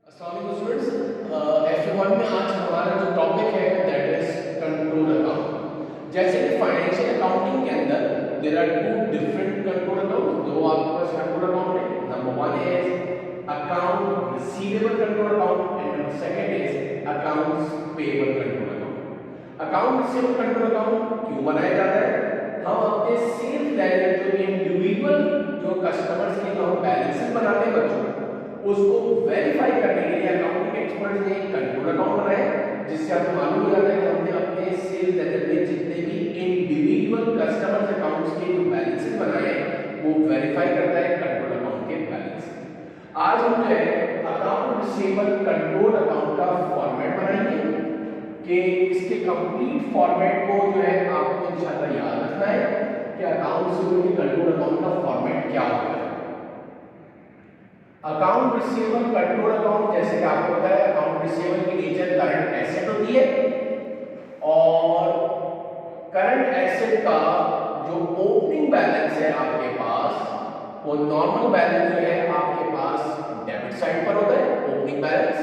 अस्सलाम वालेकुम students, F1 में आज हमारा जो टॉपिक है दैट इज कंट्रोल अकाउंट। जैसे कि फाइनेंशियल अकाउंटिंग के अंदर there are two different control account. दो आपके पास कंट्रोल अकाउंट है। Number one is account receivable control account and number second is accounts payable control account. Account receivable control account क्यों बनाया जाता है? हम अपने सेल्स लेजर जो इंडिविजुअल जो कस्टमर्स के हम बैलेंसेस बनाते हैं बच्चों, उसको वेरीफाई करने के लिए अकाउंटिंग एक्सपर्ट्स ने एक कंट्रोल अकाउंट बनाया, जिससे आपको मालूम हो जाता है कि हमने अपने सेल्स लेजर में जितने भी इंडिविजुअल कस्टमर्स अकाउंट्स के जो बैलेंसेस बनाए हैं वो वेरीफाई करता है कंट्रोल अकाउंट के बैलेंस। आज हम जो है अकाउंट रिसीवेबल कंट्रोल अकाउंट का फॉर्मेट बनाएंगे कि इसके कंप्लीट फॉर्मेट को जो है आपको इंशाल्लाह याद रखना है कि अकाउंट रिसीवेबल कंट्रोल अकाउंट का फॉर्मेट क्या होगा। अकाउंट रिसीवेबल कंट्रोल अकाउंट, जैसे कि आपको पता है अकाउंट रिसीवेबल की नेचर करंट एसेट होती है और करंट एसेट का जो ओपनिंग बैलेंस है आपके पास वो नॉर्मल बैलेंस जो है आपके पास डेबिट साइड पर होता है, ओपनिंग बैलेंस।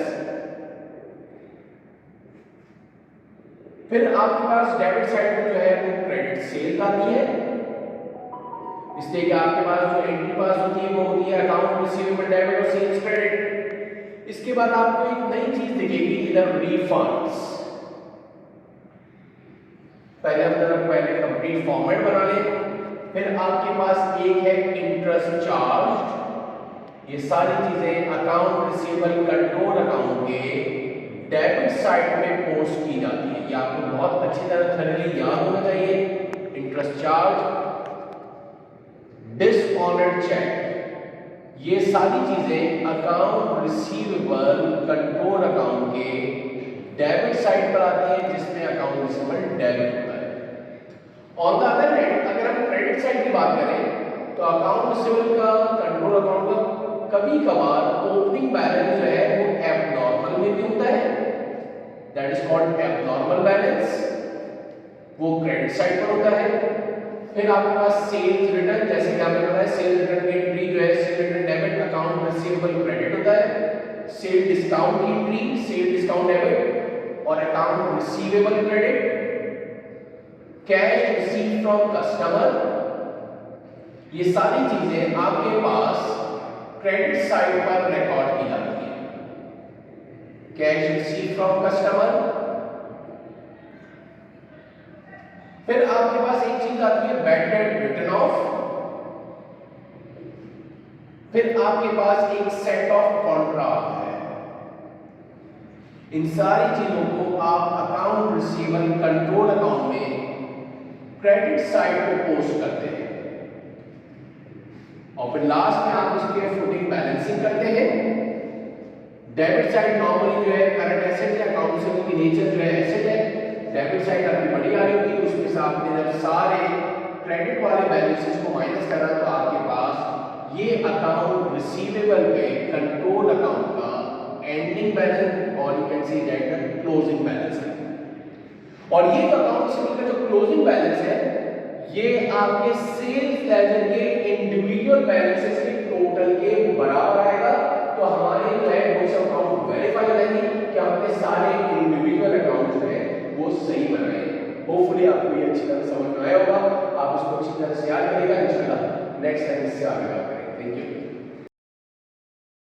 फिर आपके पास डेबिट साइड पे जो है वो क्रेडिट सेल्स आती है, इसलिए कि आपके पास जो एंट्री पास होती है वो होती है अकाउंट रिसीवेबल डेबिट और सेल्स क्रेडिट। इसके बाद आपको एक नई चीज दिखेगी इधर रीफंड्स। पहले हम जरा पहले कंप्लीट फॉर्मेट बना लें। फिर आपके पास एक है इंटरेस्ट चार्ज। ये सारी चीजें अकाउंट रिसीवेबल कंट्रोल अकाउंट के डेबिट साइड में पोस्ट की जाती है। ये आपको बहुत अच्छी तरह थर्ली याद होना चाहिए। इंटरेस्ट चार्ज, डिसऑनर्ड चेक, ये सारी चीजें अकाउंट रिसीवेबल कंट्रोल अकाउंट के डेबिट साइड पर आती है, जिसमें अकाउंट रिसीवेबल डेबिट होता है। ऑन द अदर हैंड अगर हम क्रेडिट साइड की बात करें तो अकाउंट रिसीवेबल का कंट्रोल अकाउंट का कभी कभार ओपनिंग बैलेंस जो है वो एबनॉर्मल में भी होता है, that is called abnormal balance, वो क्रेडिट साइड पर होता है। फिर आपके पास सेल्स रिटर्न, जैसे कि आपको पता है सेल्स रिटर्न की एंट्री जो है cell return debit account receivable credit होता है। सेल डिस्काउंट की एंट्री सेल डिस्काउंट डेबिट और account receivable credit. Cash receive from customer, ये सारी चीजें आपके पास क्रेडिट साइड पर रिकॉर्ड की जाती है। Cash receive from customer. फिर आपके पास एक चीज आती है बैड डेट रिटर्न ऑफ। फिर आपके पास एक सेट ऑफ कॉन्ट्रैक्ट है। इन सारी चीजों को आप अकाउंट रिसीवेबल कंट्रोल अकाउंट में क्रेडिट साइड पे पोस्ट करते हैं और फिर लास्ट में आप उसके फुटिंग बैलेंसिंग करते हैं। डेबिट साइड नॉर्मली जो है करंट एसेट है, अकाउंट रिसीवेबल की नेचर जो है एसेट है। डेबिट साइड आपकी बड़ी आ रही होगी, उसमें से आपने जब सारे क्रेडिट वाले बैलेंसेस को माइनस करा तो आपके पास ये अकाउंट रिसीवेबल पे कंट्रोल अकाउंट का एंडिंग बैलेंस और you can see that the closing balance है। और ये जो अकाउंट रिसीवेबल का जो क्लोजिंग बैलेंस है ये आपके सेल्स लेजर के इंडिविजुअल बैलेंसेस के टोटल के बराबर आएगा। तो हमारे जो है वो सब अकाउंट वेरीफाई हो जाएंगे कि हमने सारे इंडिविजुअल अकाउंट जो है वो सही बनाए। होपफुली आपको ये अच्छी तरह समझ में आया होगा, आप उसको अच्छी तरह से याद करेगा। इंशाल्लाह नेक्स्ट टाइम इससे आगे बात करेंगे। Thank you.